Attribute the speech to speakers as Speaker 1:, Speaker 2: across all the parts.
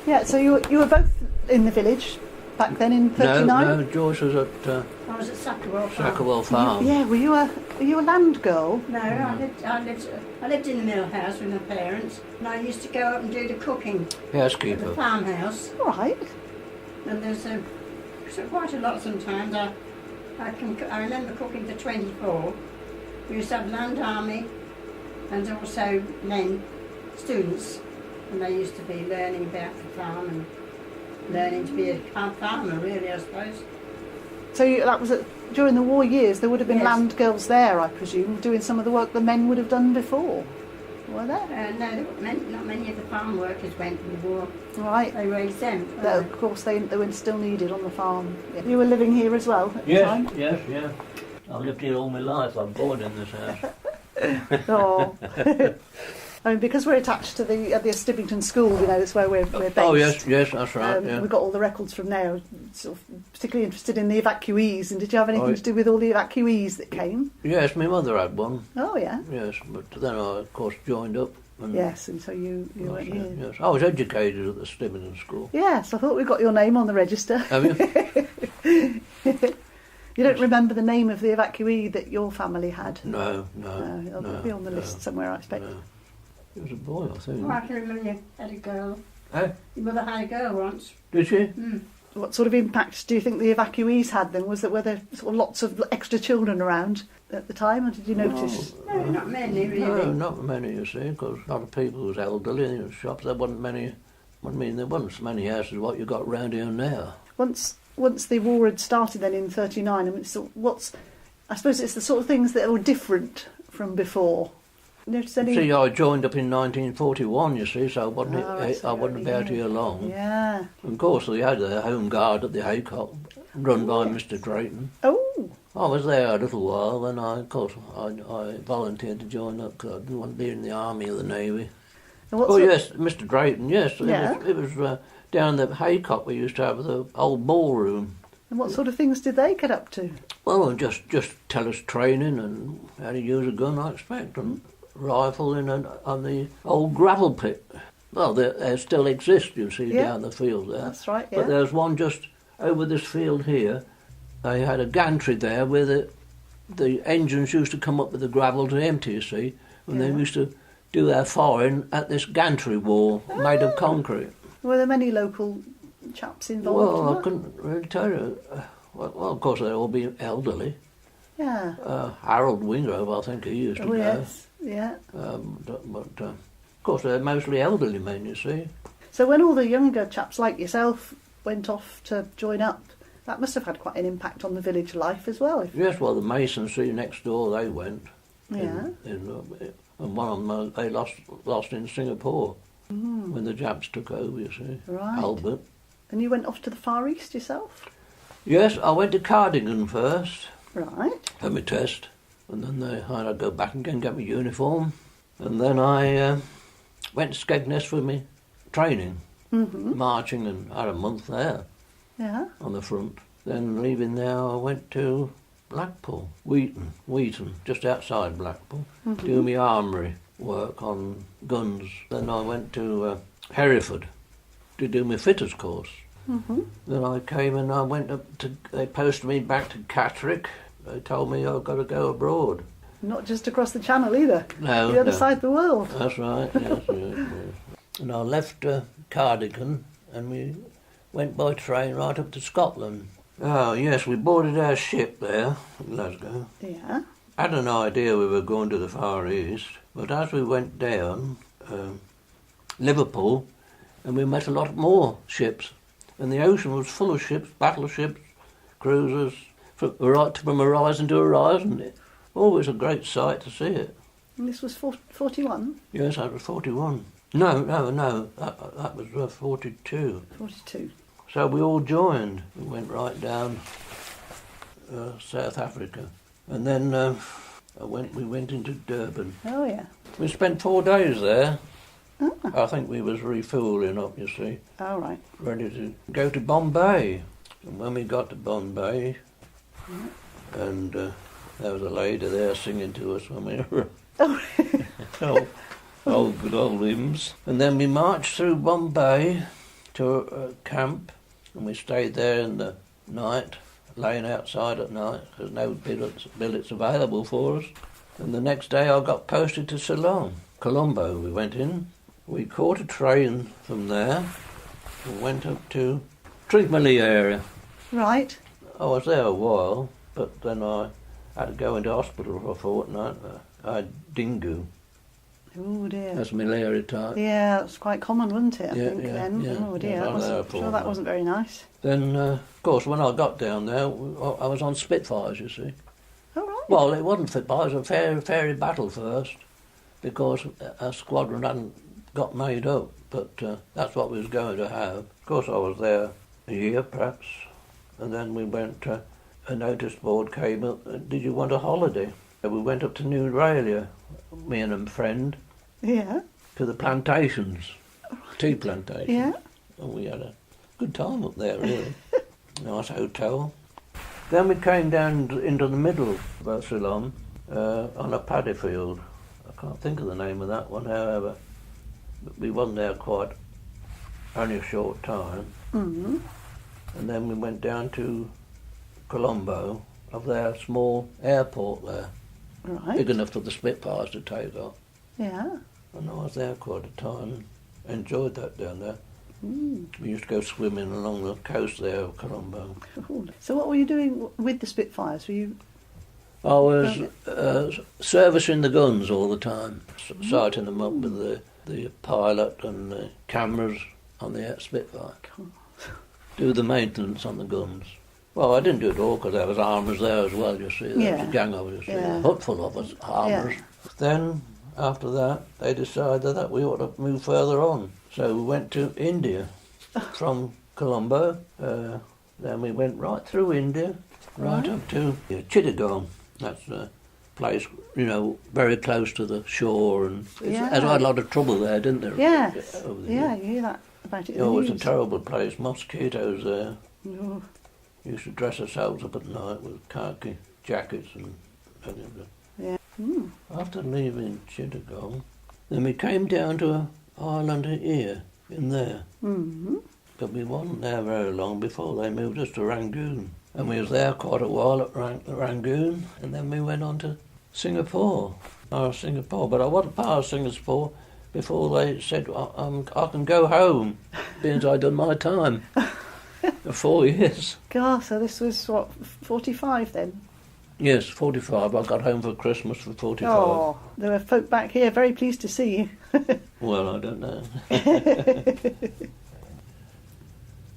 Speaker 1: Yeah, so you were both in the village back then in 39?
Speaker 2: No, Joyce was at
Speaker 3: I was at Sackerwell Farm.
Speaker 2: Sackerwell Farm.
Speaker 1: Yeah, were you a land girl?
Speaker 3: No, I lived in the mill house with my parents, and I used to go up and do the cooking at the
Speaker 2: Housekeeper.
Speaker 3: farmhouse.
Speaker 1: All right.
Speaker 3: And there's quite a lot sometimes. I remember cooking for 24. We used to have land army and also men, students, and they used to be learning about the farm and learning to be a farmer, really, I suppose.
Speaker 1: So that was during the war years. There would have been
Speaker 3: Yes.
Speaker 1: land girls there, I presume, doing some of the work the men would have done before. Were there?
Speaker 3: No, not many of the farm workers went in the war.
Speaker 1: Right.
Speaker 3: They were exempt.
Speaker 1: No, of course, they were still needed on the farm. Yeah. You were living here as well at the time?
Speaker 2: Yes, yeah. I've lived here all my life. I'm born in this house.
Speaker 1: Oh. I mean, because we're attached to the Stibbington School, that's where we're based.
Speaker 2: Oh, yes, that's right, yeah.
Speaker 1: We've got all the records from there. Sort of particularly interested in the evacuees. And did you have anything to do with all the evacuees that came?
Speaker 2: Yes, my mother had one.
Speaker 1: Oh, yeah.
Speaker 2: Yes, but then I, of course, joined up. And
Speaker 1: Yes, and so you went here.
Speaker 2: Yes, I was educated at the Stibbington School.
Speaker 1: Yes, I thought we got your name on the register.
Speaker 2: Have you?
Speaker 1: You don't remember the name of the evacuee that your family had?
Speaker 2: No.
Speaker 1: It'll be on the list somewhere, I expect.
Speaker 2: No. It was a boy, I think.
Speaker 3: Oh, I can remember you had a girl.
Speaker 2: Eh?
Speaker 3: Your mother had a girl once.
Speaker 2: Did she?
Speaker 3: Mm.
Speaker 1: What sort of impact do you think the evacuees had then? Were there sort of lots of extra children around at the time, or did you notice?
Speaker 3: No, not many, really.
Speaker 2: No, not many, you see, because a lot of people was elderly in the shops. There wasn't many. I mean, there wasn't so many houses as what you got round here now.
Speaker 1: Once the war had started then in 39, I mean, so I suppose it's the sort of things that were different from before. Notice any?
Speaker 2: See, I joined up in 1941, you see, so I wasn't,
Speaker 1: right,
Speaker 2: I wasn't about here long.
Speaker 1: Yeah.
Speaker 2: Of course, they had the home guard at the Haycock, run by Mr. Drayton.
Speaker 1: Oh.
Speaker 2: I was there a little while, then I volunteered to join up because I didn't want to be in the army or the navy. Yes, Mr. Drayton, yes.
Speaker 1: Yeah.
Speaker 2: It was down the Haycock we used to have the old ballroom.
Speaker 1: And what sort of things did they get up to?
Speaker 2: Well, just tell us training and how to use a gun, I expect, and rifle on the old gravel pit. Well, they still exist, you see, down the field there.
Speaker 1: That's right, yeah.
Speaker 2: But there's one just over this field here. They had a gantry there where the engines used to come up with the gravel to empty, you see, and they used to do their firing at this gantry wall made of concrete.
Speaker 1: Were there many local chaps involved?
Speaker 2: Well, I couldn't really tell you. Well, of course, they'd all be elderly.
Speaker 1: Yeah.
Speaker 2: Harold Wingrove, I think he used to go.
Speaker 1: Yes, yeah.
Speaker 2: But of course, they're mostly elderly men, you see.
Speaker 1: So when all the younger chaps like yourself went off to join up, that must have had quite an impact on the village life as well.
Speaker 2: Yes, well, the Masons, see, next door, they went.
Speaker 1: Yeah.
Speaker 2: And one of them, they lost in Singapore when the Japs took over, you see.
Speaker 1: Right.
Speaker 2: Albert.
Speaker 1: And you went off to the Far East yourself?
Speaker 2: Yes, I went to Cardigan first.
Speaker 1: Right.
Speaker 2: Had my test. And then I had to go back again, get my uniform. And then I went to Skegness for my training, marching, and had a month there on the front. Then leaving there, I went to Blackpool, Wheaton, just outside Blackpool, doing my armoury work on guns. Then I went to Hereford to do my fitters course. Then I came and I went up to, they posted me back to Catterick. They told me I've got to go abroad.
Speaker 1: Not just across the channel either.
Speaker 2: No.
Speaker 1: The other side of the world.
Speaker 2: That's right, yes. And I left Cardigan and we went by train right up to Scotland. Oh, yes, we boarded our ship there in Glasgow.
Speaker 1: Yeah.
Speaker 2: I had an idea we were going to the Far East, but as we went down Liverpool, and we met a lot more ships, and the ocean was full of ships, battleships, cruisers, from horizon to horizon. Always a great sight to see it.
Speaker 1: And this was 41?
Speaker 2: Yes, that was 41. No, that was 42.
Speaker 1: 42.
Speaker 2: So we all joined. We went right down South Africa. And then we went into Durban.
Speaker 1: Oh, yeah.
Speaker 2: We spent 4 days there.
Speaker 1: Oh.
Speaker 2: I think we was refuelling up, you see.
Speaker 1: All right.
Speaker 2: Ready to go to Bombay. And when we got to Bombay, and there was a lady there singing to us when we were good old hymns. And then we marched through Bombay to a camp, and we stayed there in the night, laying outside at night. There's no billets available for us. And the next day I got posted to Ceylon. Colombo we went in. We caught a train from there and went up to Trincomalee area.
Speaker 1: Right.
Speaker 2: I was there a while, but then I had to go into hospital for a fortnight. I had dengue.
Speaker 1: Oh dear.
Speaker 2: That's malaria type.
Speaker 1: Yeah, that's quite common, wasn't it? I
Speaker 2: Yeah,
Speaker 1: think
Speaker 2: yeah,
Speaker 1: then.
Speaker 2: yeah.
Speaker 1: Oh dear,
Speaker 2: Yeah, I was there for
Speaker 1: that
Speaker 2: a
Speaker 1: wasn't very nice.
Speaker 2: Then, of course, when I got down there, I was on Spitfires, you see.
Speaker 1: Oh right.
Speaker 2: Well, it wasn't Spitfires, it was a ferry battle first, because a squadron hadn't got made up, but that's what we was going to have. Of course, I was there a year, perhaps, and then we went, a notice board came up, did you want a holiday? And we went up to New Australia, me and a friend,
Speaker 1: Yeah.
Speaker 2: to the plantations, tea plantations.
Speaker 1: Yeah.
Speaker 2: And we had a good time up there, really. Nice hotel. Then we came down into the middle of Ceylon on a paddy field. I can't think of the name of that one, however. But we wasn't there quite only a short time.
Speaker 1: Mm-hmm.
Speaker 2: And then we went down to Colombo, of their small airport there,
Speaker 1: Right.
Speaker 2: big enough for the Spitfires to take off.
Speaker 1: Yeah.
Speaker 2: And I was there quite a time, enjoyed that down there.
Speaker 1: Mm.
Speaker 2: We used to go swimming along the coast there of Colombo.
Speaker 1: Cool. So what were you doing with the Spitfires? Were you?
Speaker 2: I was servicing the guns all the time, sighting them up with the pilot and the cameras on the Spitfire.
Speaker 1: Cool.
Speaker 2: Do the maintenance on the guns. Well, I didn't do it all because there was armours there as well, you see. There was
Speaker 1: Yeah.
Speaker 2: a gang of us, you see,
Speaker 1: Yeah.
Speaker 2: a hut full of us, armours.
Speaker 1: Yeah.
Speaker 2: Then, after that, they decided that we ought to move further on. So we went to India from Colombo. Then we went right through India, right
Speaker 1: Right.
Speaker 2: up to Chittagong. That's a place, very close to the shore. And it
Speaker 1: Yeah.
Speaker 2: had a lot of trouble there, didn't there?
Speaker 1: Yes.
Speaker 2: Over the
Speaker 1: Yeah,
Speaker 2: years.
Speaker 1: you hear that about it. in
Speaker 2: Oh,
Speaker 1: the
Speaker 2: it was a
Speaker 1: news.
Speaker 2: terrible place. Mosquitoes there.
Speaker 1: Oh,
Speaker 2: We used to dress ourselves up at night with khaki jackets and everything.
Speaker 1: yeah. Mm.
Speaker 2: After leaving Chittagong, then we came down to an island here, in there.
Speaker 1: Mm-hmm.
Speaker 2: But we wasn't there very long before they moved us to Rangoon. And we was there quite a while at Rangoon, and then we went on to Singapore. Singapore, but I wasn't part of Singapore before they said I can go home, since I'd done my time. 4 years.
Speaker 1: God, so this was, what, 45 then?
Speaker 2: Yes, 45. I got home for Christmas for 45.
Speaker 1: Oh, there were folk back here very pleased to see you.
Speaker 2: Well, I don't know.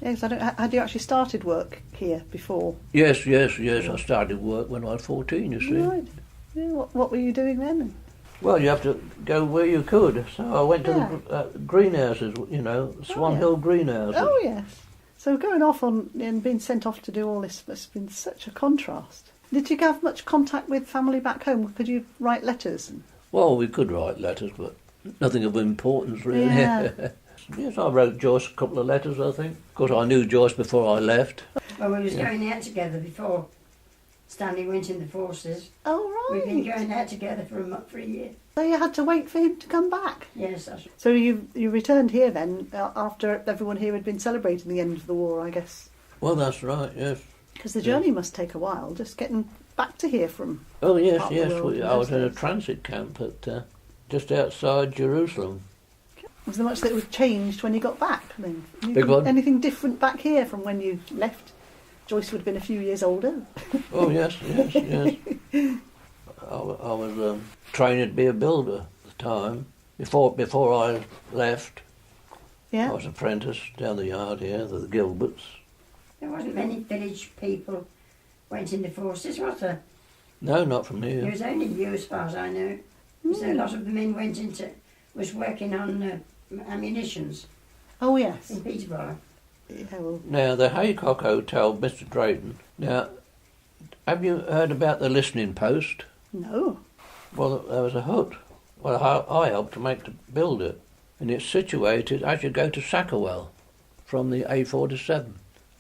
Speaker 1: Yes, had you actually started work here before?
Speaker 2: Yes. I started work when I was 14, you see.
Speaker 1: Right. Yeah, what were you doing then?
Speaker 2: Well, you have to go where you could. So I went to
Speaker 1: Yeah.
Speaker 2: the greenhouses, Swan
Speaker 1: yeah.
Speaker 2: Hill greenhouses.
Speaker 1: Oh, yes. So going off on and being sent off to do all this has been such a contrast. Did you have much contact with family back home? Could you write letters?
Speaker 2: Well, we could write letters, but nothing of importance, really.
Speaker 1: Yeah.
Speaker 2: Yes, I wrote Joyce a couple of letters, I think. Of course, I knew Joyce before I left.
Speaker 3: Well, we was
Speaker 2: Yeah.
Speaker 3: going out together before Stanley went in the forces.
Speaker 1: Oh,
Speaker 3: We've been
Speaker 1: right.
Speaker 3: going out together for a year.
Speaker 1: So you had to wait for him to come back.
Speaker 3: Yes, that's
Speaker 1: So you returned here then after everyone here had been celebrating the end of the war, I guess.
Speaker 2: Well, that's right, yes.
Speaker 1: Because the journey must take a while, just getting back to here from.
Speaker 2: Oh, yes,
Speaker 1: Part of the
Speaker 2: yes.
Speaker 1: world in
Speaker 2: I was
Speaker 1: those
Speaker 2: in a
Speaker 1: days.
Speaker 2: transit camp at just outside Jerusalem.
Speaker 1: Was there much that was changed when you got back then?
Speaker 2: Big one.
Speaker 1: Anything different back here from when you left? Joyce would have been a few years older.
Speaker 2: Oh, yes. I was training to be a builder at the time. Before I left, I
Speaker 1: Yeah.
Speaker 2: was apprentice down the yard here, the Gilberts.
Speaker 3: there wasn't many village people went in the forces, was there?
Speaker 2: No, not from
Speaker 3: There
Speaker 2: here.
Speaker 3: was only you, as far as I know. So a lot of the men was working on ammunitions
Speaker 1: Oh yes.
Speaker 3: in Peterborough.
Speaker 1: Yeah, well,
Speaker 2: Now, the Haycock Hotel, Mr. Drayton. Now, have you heard about the listening post?
Speaker 1: no.
Speaker 2: Well, there was a hut. Well, I helped to build it. And it's situated as you go to Sackerwell from the A47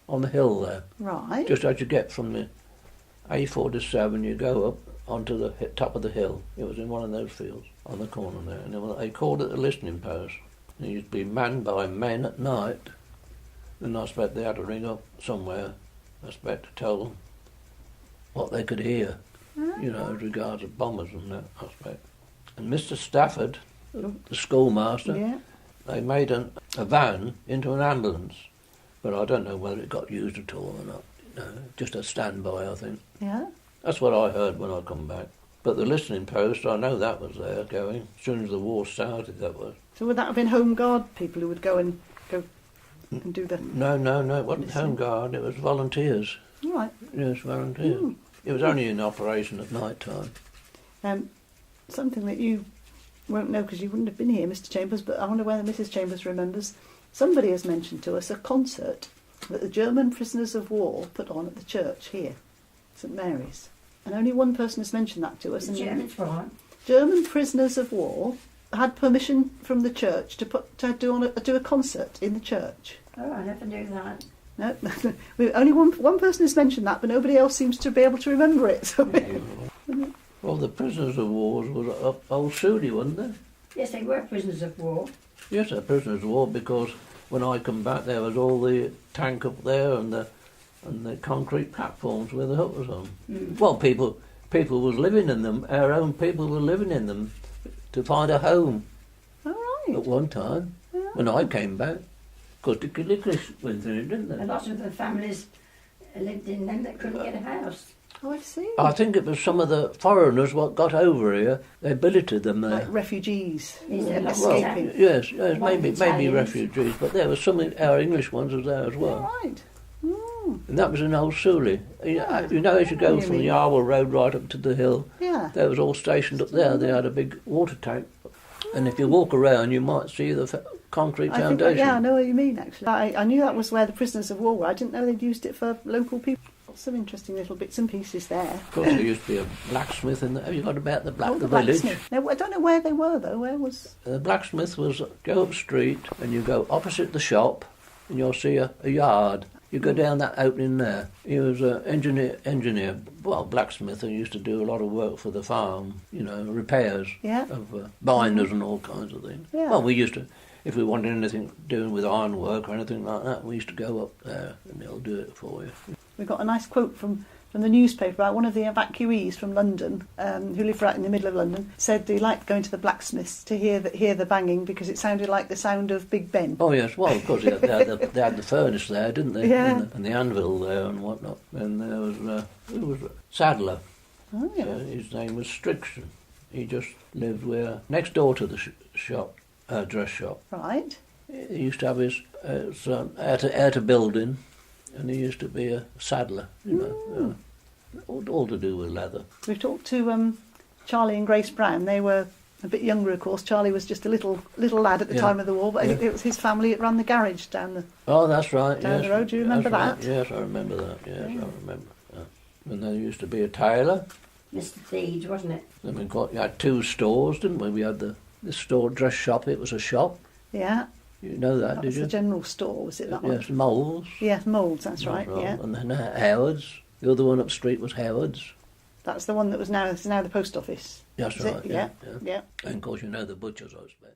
Speaker 2: on the hill there.
Speaker 1: Right.
Speaker 2: Just as you get from the A47, you go up onto the top of the hill. It was in one of those fields on the corner there. And they called it the listening post. It used to be manned by men at night And I expect they had to ring up somewhere, I expect, to tell them what they could hear, you know, as regards to bombers and that, I expect. And Mr. Stafford, the schoolmaster,
Speaker 1: Yeah.
Speaker 2: they made a van into an ambulance, but I don't know whether it got used at all or not. No, just a standby, I think.
Speaker 1: Yeah.
Speaker 2: That's what I heard when I come back. But the listening post, I know that was there going. As soon as the war started, that was.
Speaker 1: So would that have been Home Guard people who would go and do the...
Speaker 2: No, it wasn't
Speaker 1: Listen.
Speaker 2: Home Guard, it was volunteers.
Speaker 1: All right.
Speaker 2: Yes, volunteers.
Speaker 1: Mm.
Speaker 2: It was only in operation at night time.
Speaker 1: Something that you won't know because you wouldn't have been here, Mr. Chambers, but I wonder whether Mrs. Chambers remembers. Somebody has mentioned to us a concert that the German prisoners of war put on at the church here, St Mary's. And only one person has mentioned that to us.
Speaker 3: The Germans what?
Speaker 1: German prisoners of war had permission from the church to do a concert in the church.
Speaker 3: Oh, I never knew that.
Speaker 1: No, only one person has mentioned that, but nobody else seems to be able to remember it. So
Speaker 2: Well, the prisoners of war was up Old Sudi, wasn't they?
Speaker 3: Yes, they were prisoners of war.
Speaker 2: Yes, they're prisoners of war because when I come back there was all the tank up there and the concrete platforms where the hut was on.
Speaker 3: Mm.
Speaker 2: Well, people was living in them. Our own people were living in them to find a home
Speaker 1: all right.
Speaker 2: at one time
Speaker 1: Yeah.
Speaker 2: when I came back. Because the licorice went through it, didn't
Speaker 3: A
Speaker 2: they?
Speaker 3: lot of the families lived in them that couldn't get a house.
Speaker 1: Oh, I see.
Speaker 2: I think it was some of the foreigners what got over here. They billeted them there.
Speaker 1: Like refugees
Speaker 3: Is it like
Speaker 1: escaping.
Speaker 3: that?
Speaker 2: Yes,
Speaker 3: Like
Speaker 2: maybe
Speaker 3: Italians.
Speaker 2: refugees, but there was some our English ones was there as
Speaker 1: All
Speaker 2: well.
Speaker 1: right. Mm.
Speaker 2: And that was in Old Suli.
Speaker 1: Yeah.
Speaker 2: You know, as you go
Speaker 1: You
Speaker 2: from
Speaker 1: mean-
Speaker 2: the Arwell Road right up to the hill,
Speaker 1: Yeah.
Speaker 2: they was all stationed up there. They had a big water tank. And if you walk around, you might see the concrete
Speaker 1: I think,
Speaker 2: foundation.
Speaker 1: yeah, I know what you mean, actually. I knew that was where the prisoners of war were. I didn't know they'd used it for local people. Some interesting little bits and pieces there.
Speaker 2: Of course, there used to be a blacksmith in there. Have you got about the
Speaker 1: Oh, the
Speaker 2: village?
Speaker 1: blacksmith. Now, I don't know where they were, though. Where was...
Speaker 2: The blacksmith was, go up street and you go opposite the shop and you'll see a yard. You go down that opening there. He was an engineer, well, blacksmith, and used to do a lot of work for the farm, you know, repairs
Speaker 1: Yeah.
Speaker 2: of binders and all kinds of things.
Speaker 1: Yeah.
Speaker 2: Well, we used to, if we wanted anything doing with ironwork or anything like that, we used to go up there and they'll do it for you.
Speaker 1: We got a nice quote from the newspaper about one of the evacuees from London, who lived right in the middle of London, said he liked going to the blacksmiths to hear the banging because it sounded like the sound of Big Ben.
Speaker 2: Oh yes, well of course they had the furnace there, didn't they?
Speaker 1: Yeah.
Speaker 2: And the anvil there and whatnot. And there was Sadler.
Speaker 1: Oh, yeah.
Speaker 2: His name was Strickson. He just lived next door to the shop, dress shop.
Speaker 1: Right.
Speaker 2: He used to have his out a building, and he used to be a saddler. You know, all to do with leather.
Speaker 1: We've talked to Charlie and Grace Brown. They were a bit younger, of course. Charlie was just a little lad at the
Speaker 2: Yeah.
Speaker 1: time of the war, but
Speaker 2: Yeah.
Speaker 1: it was his family that ran the garage down the...
Speaker 2: Oh, that's right.
Speaker 1: Down
Speaker 2: yes.
Speaker 1: the road, do you remember
Speaker 2: That's right.
Speaker 1: that?
Speaker 2: Yes, I remember that. Yes,
Speaker 1: Yeah.
Speaker 2: I remember. Yeah. And there used to be a tailor.
Speaker 3: Mr. Theed, wasn't it?
Speaker 2: Then we had two stores, didn't we? We had the store dress shop. It was a shop.
Speaker 1: Yeah.
Speaker 2: You know that,
Speaker 1: That
Speaker 2: did
Speaker 1: was
Speaker 2: you?
Speaker 1: the general store, was it that one?
Speaker 2: Yes, Moles.
Speaker 1: Yeah, Moulds, that's right, yeah.
Speaker 2: And then Howard's. The other one up street was Howard's.
Speaker 1: That's the one that was now the post office.
Speaker 2: That's
Speaker 1: Is
Speaker 2: right.
Speaker 1: it? Yeah.
Speaker 2: Yeah.
Speaker 1: Yeah.
Speaker 2: And of course, you know the butchers, I expect.